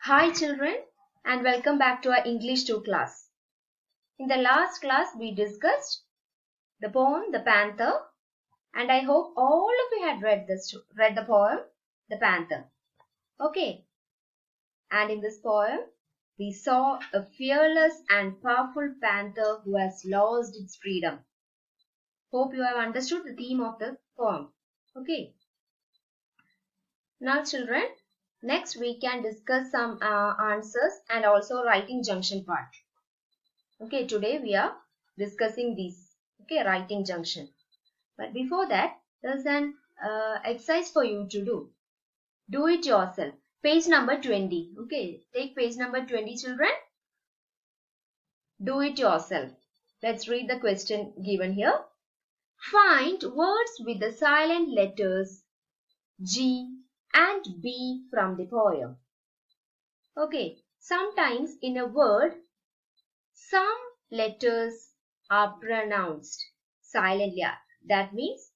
Hi children, and welcome back to our English 2 class. In the last class we discussed the poem The Panther, and I hope all of you had read the poem The Panther. Okay. And in this poem we saw a fearless and powerful panther who has lost its freedom. Hope you have understood the theme of the poem. Okay. Now children, next we can discuss some answers and also writing junction part. Okay, today we are discussing these. Okay, writing junction. But before that, there's an exercise for you to do. Do it yourself. Page number 20. Okay, take page number 20, children. Do it yourself. Let's read the question given here. Find words with the silent letters G and B from the poem. Okay, sometimes in a word, some letters are pronounced silently. That means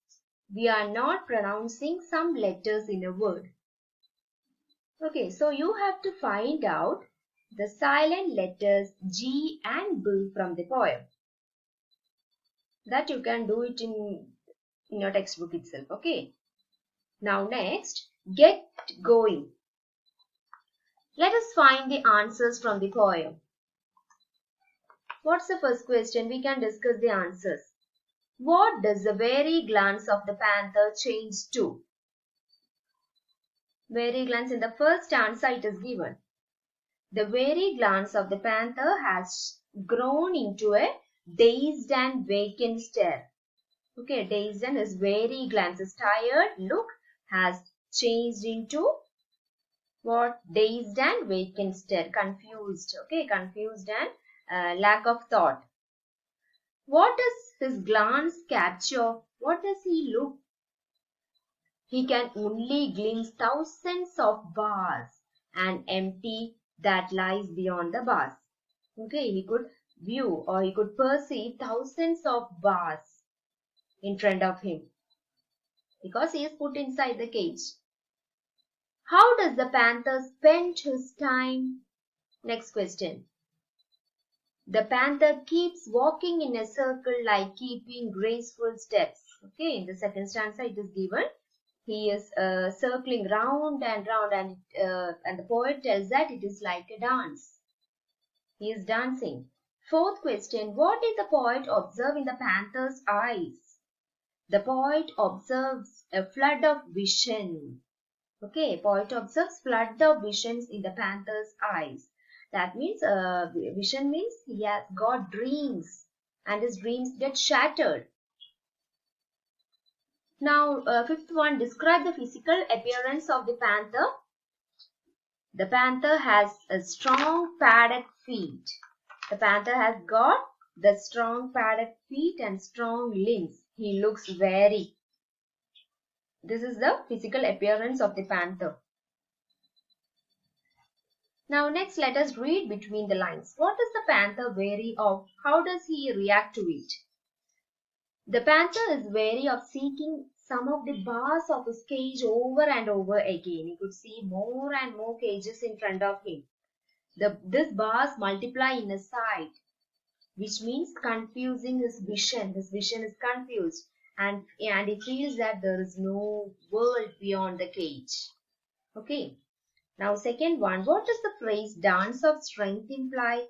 we are not pronouncing some letters in a word. Okay, so you have to find out the silent letters G and B from the poem. That you can do it in your textbook itself. Okay. Now next, get going. Let us find the answers from the poem. What's the first question? We can discuss the answers. What does the wary glance of the panther change to? Wary glance, in the first answer it is given. The wary glance of the panther has grown into a dazed and vacant stare. Okay, dazed and his wary glance, his tired look has changed into what? Dazed and vacant stare. Confused. Okay, confused and lack of thought. What does his glance capture? What does he look? He can only glimpse thousands of bars and empty that lies beyond the bars. Okay, he could view or he could perceive thousands of bars in front of him because he is put inside the cage. How does the panther spend his time? Next question. The panther keeps walking in a circle like keeping graceful steps. Okay, in the second stanza it is given. He is circling round and round, and the poet tells that it is like a dance. He is dancing. Fourth question. What did the poet observe in the panther's eyes? The poet observes a flood of vision. Okay, poet observes flood of visions in the panther's eyes. That means vision means he has got dreams and his dreams get shattered. Now, fifth one, describe the physical appearance of the panther. The panther has a strong padded feet. The panther has got the strong padded feet and strong limbs. He looks wary. This is the physical appearance of the panther. Now next let us read between the lines. What is the panther wary of? How does he react to it? The panther is wary of seeking some of the bars of his cage over and over again. He could see more and more cages in front of him. These bars multiply in his sight, which means confusing his vision. His vision is confused and he feels that there is no world beyond the cage. Okay. Now second one, what does the phrase dance of strength imply?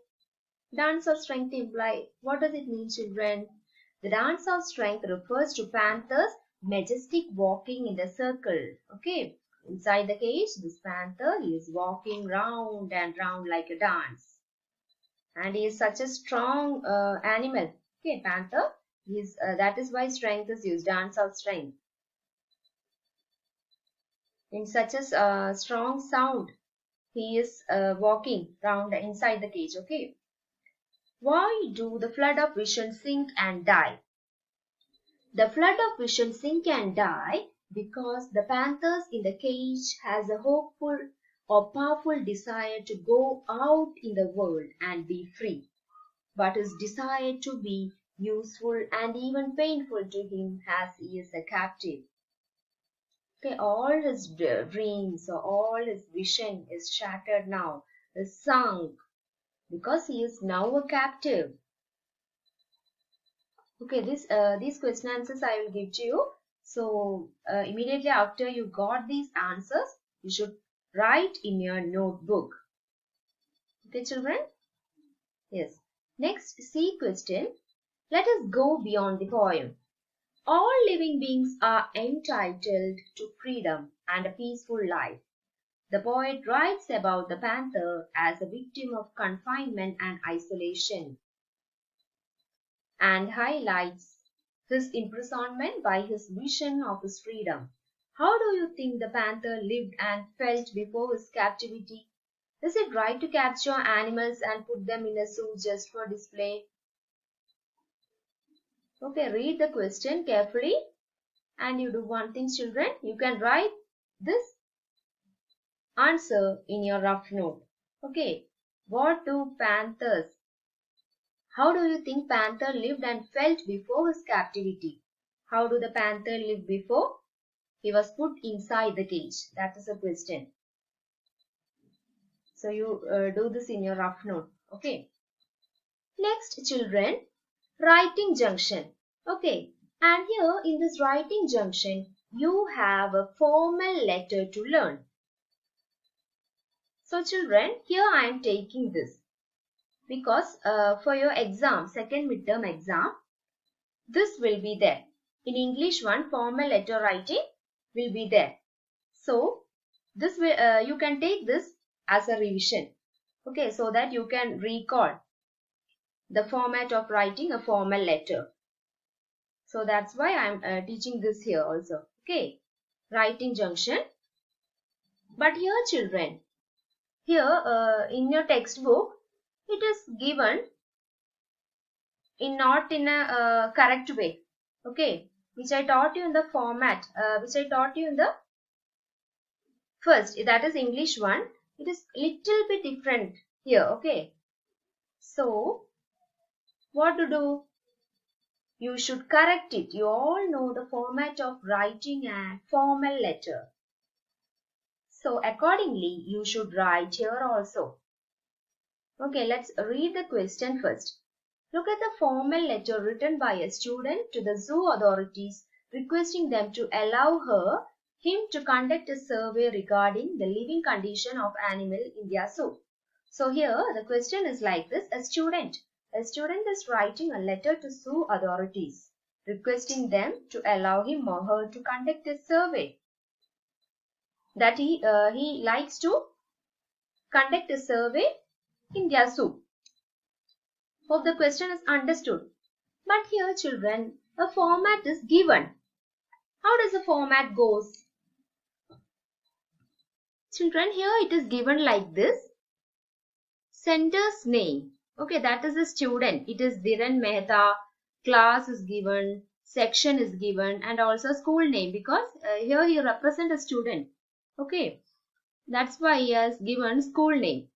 Dance of strength imply, what does it mean, children? The dance of strength refers to panther's majestic walking in the circle. Okay, inside the cage, this panther is walking round and round like a dance. And he is such a strong animal. Okay, panther, that is why strength is used, dance of strength. In such a strong sound, he is walking round inside the cage. Okay. Why do the flood of vision sink and die? The flood of vision sink and die because the panthers in the cage has a hopeful or powerful desire to go out in the world and be free. But his desire to be useful and even painful to him as he is a captive. Okay, all his dreams or all his vision is shattered now, is sunk, because he is now a captive. Okay, these question answers I will give to you. So immediately after you got these answers, you should write in your notebook. Okay, children? Yes. Next, C question. Let us go beyond the poem. All living beings are entitled to freedom and a peaceful life. The poet writes about the panther as a victim of confinement and isolation, and highlights his imprisonment by his vision of his freedom. How do you think the panther lived and felt before his captivity? Is it right to capture animals and put them in a zoo just for display? Okay, read the question carefully and you do one thing, children. You can write this answer in your rough note. Okay, what do panthers? How do you think panther lived and felt before his captivity? How do the panther live before he was put inside the cage? That is a question. So you do this in your rough note. Okay. Next, children, writing junction. Okay. And here in this writing junction, you have a formal letter to learn. So children, here I am taking this because for your exam, second midterm exam, this will be there. In English one, formal letter writing will be there. So this will you can take this as a revision. Okay, so that you can recall the format of writing a formal letter. So that's why I am teaching this here also. Okay, writing junction. But here children, here in your textbook, it is given in not in a correct way. Okay, which I taught you in the format, which I taught you in the first, that is English one. It is little bit different here. Okay, so what to do? You should correct it. You all know the format of writing a formal letter. So accordingly, you should write here also. Okay, let's read the question first. Look at the formal letter written by a student to the zoo authorities requesting them to allow him to conduct a survey regarding the living condition of animal in their zoo. So here the question is like this. A student is writing a letter to zoo authorities requesting them to allow him or her to conduct a survey. That he likes to conduct a survey in their zoo. Hope the question is understood. But here children, a format is given. How does the format goes? Children, here it is given like this. Center's name. Okay, that is the student. It is Dhiren Mehta. Class is given. Section is given. And also school name. Because here he represents a student. Okay. That's why he has given school name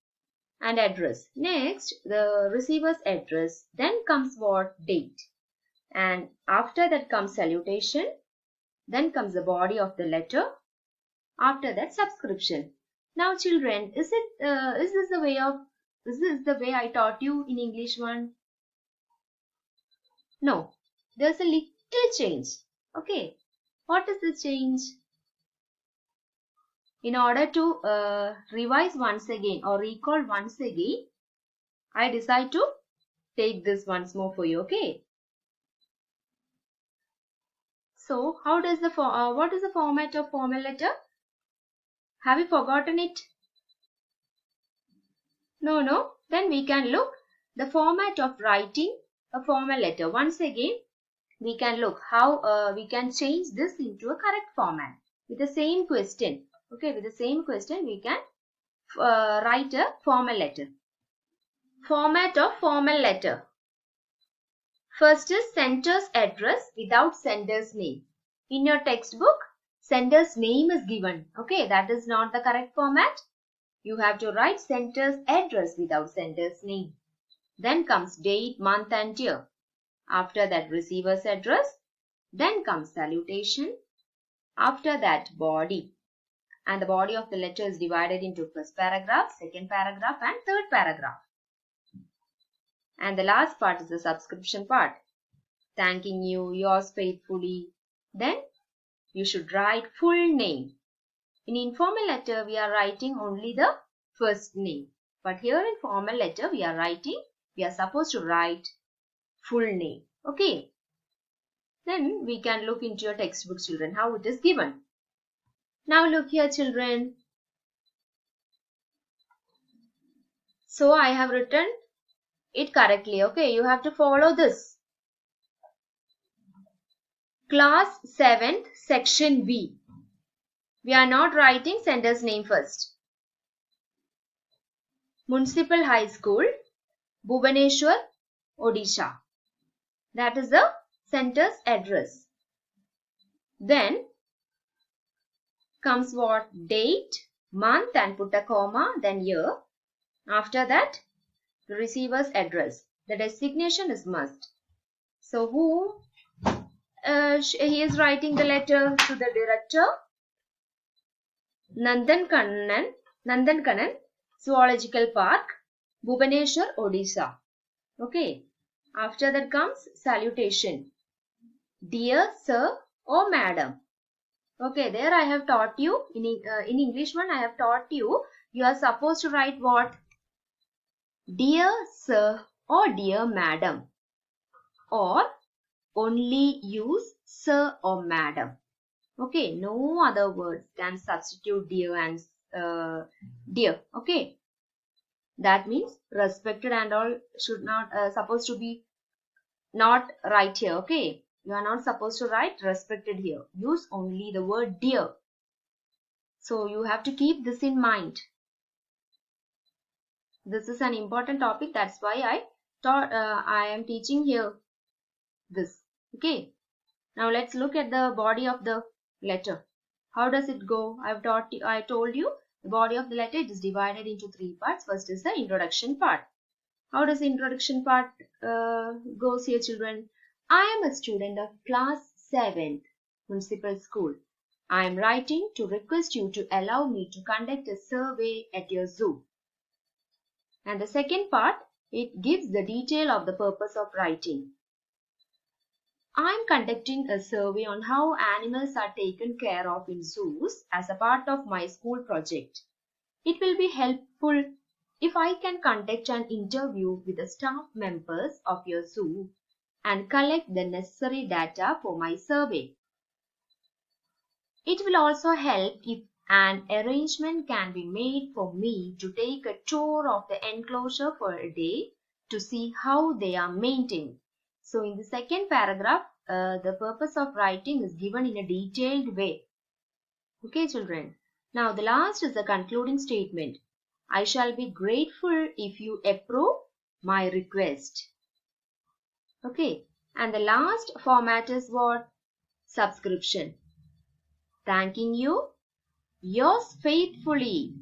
and address. Next, the receiver's address. Then comes what? Date. And after that comes salutation. Then comes the body of the letter. After that, subscription. Now, children, is this the way I taught you in English one? No, there's a little change. Okay, what is the change? In order to revise once again or recall once again, I decide to take this once more for you. Okay. So, what is the format of formal letter? Have you forgotten it? No. Then we can look the format of writing a formal letter. Once again, we can look how we can change this into a correct format with the same question. Okay, with the same question, we can write a formal letter. Format of formal letter. First is sender's address without sender's name. In your textbook, sender's name is given. Okay, that is not the correct format. You have to write sender's address without sender's name. Then comes date, month and year. After that, receiver's address. Then comes salutation. After that, body. And the body of the letter is divided into first paragraph, second paragraph and third paragraph. And the last part is the subscription part. Thanking you, yours faithfully. Then you should write full name. In informal letter, we are writing only the first name. But here in formal letter, we are supposed to write full name. Okay. Then we can look into your textbook, children, how it is given. Now look here, children. So I have written it correctly. Okay, you have to follow this. Class 7th, section B. We are not writing center's name first. Municipal High School, Bhubaneswar, Odisha. That is the center's address. Then comes what? Date, month and put a comma, then year. After that, the receiver's address. The designation is must. So who? He is writing the letter to the director. Nandan Kanan, Zoological Park, Bhubaneswar, Odisha. Okay. After that comes salutation. Dear sir or madam. Okay, there I have taught you, in English one I have taught you, you are supposed to write what? Dear sir or dear madam. Or only use sir or madam. Okay, no other words can substitute dear and dear. Okay. That means respected and all should not, supposed to be not right here. Okay. You are not supposed to write respected here. Use only the word dear. So you have to keep this in mind. This is an important topic. That's why I am teaching here this. Okay. Now let's look at the body of the letter. How does it go? I told you the body of the letter is divided into three parts. First is the introduction part. How does the introduction part goes here, children? I am a student of class 7th municipal school. I am writing to request you to allow me to conduct a survey at your zoo. And the second part, it gives the detail of the purpose of writing. I am conducting a survey on how animals are taken care of in zoos as a part of my school project. It will be helpful if I can conduct an interview with the staff members of your zoo and collect the necessary data for my survey. It will also help if an arrangement can be made for me to take a tour of the enclosure for a day to see how they are maintained. So in the second paragraph, the purpose of writing is given in a detailed way. Okay, children. Now the last is the concluding statement. I shall be grateful if you approve my request. Okay. And the last format is what? Subscription. Thanking you, yours faithfully.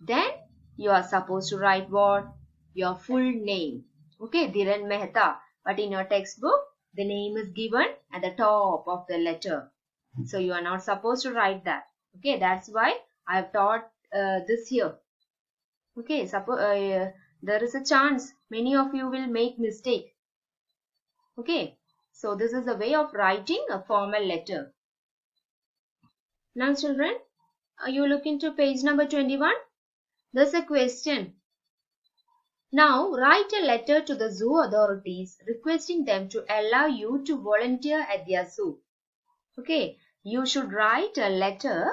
Then you are supposed to write what? Your full name. Okay, Dhiren Mehta. But in your textbook, the name is given at the top of the letter. So you are not supposed to write that. Okay, that's why I have taught this here. Okay, suppose there is a chance many of you will make mistake. Okay, so this is a way of writing a formal letter. Now children, you look into page number 21. There's a question. Now write a letter to the zoo authorities requesting them to allow you to volunteer at their zoo. Okay, you should write a letter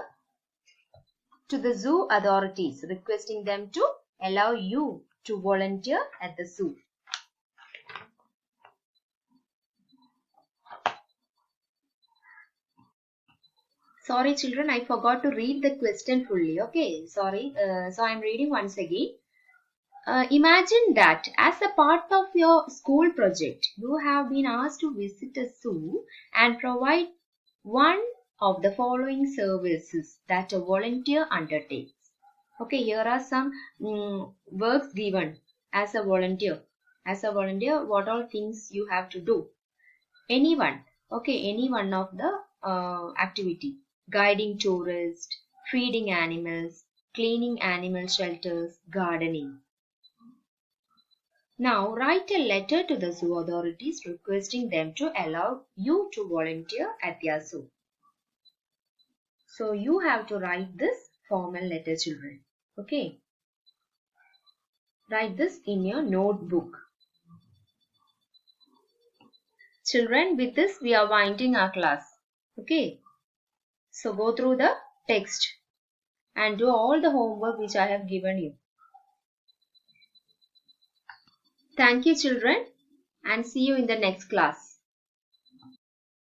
to the zoo authorities requesting them to allow you to volunteer at the zoo. Sorry children, I forgot to read the question fully. Okay, sorry. So I am reading once again. Imagine that as a part of your school project, you have been asked to visit a zoo and provide one of the following services that a volunteer undertakes. Okay, here are some works given as a volunteer. As a volunteer, what all things you have to do? Anyone. Okay, any one of the activity. Guiding tourists, feeding animals, cleaning animal shelters, gardening. Now write a letter to the zoo authorities requesting them to allow you to volunteer at their zoo. So you have to write this formal letter, children. Okay. Write this in your notebook. Children, with this we are winding our class. Okay. So go through the text and do all the homework which I have given you. Thank you, children, and see you in the next class.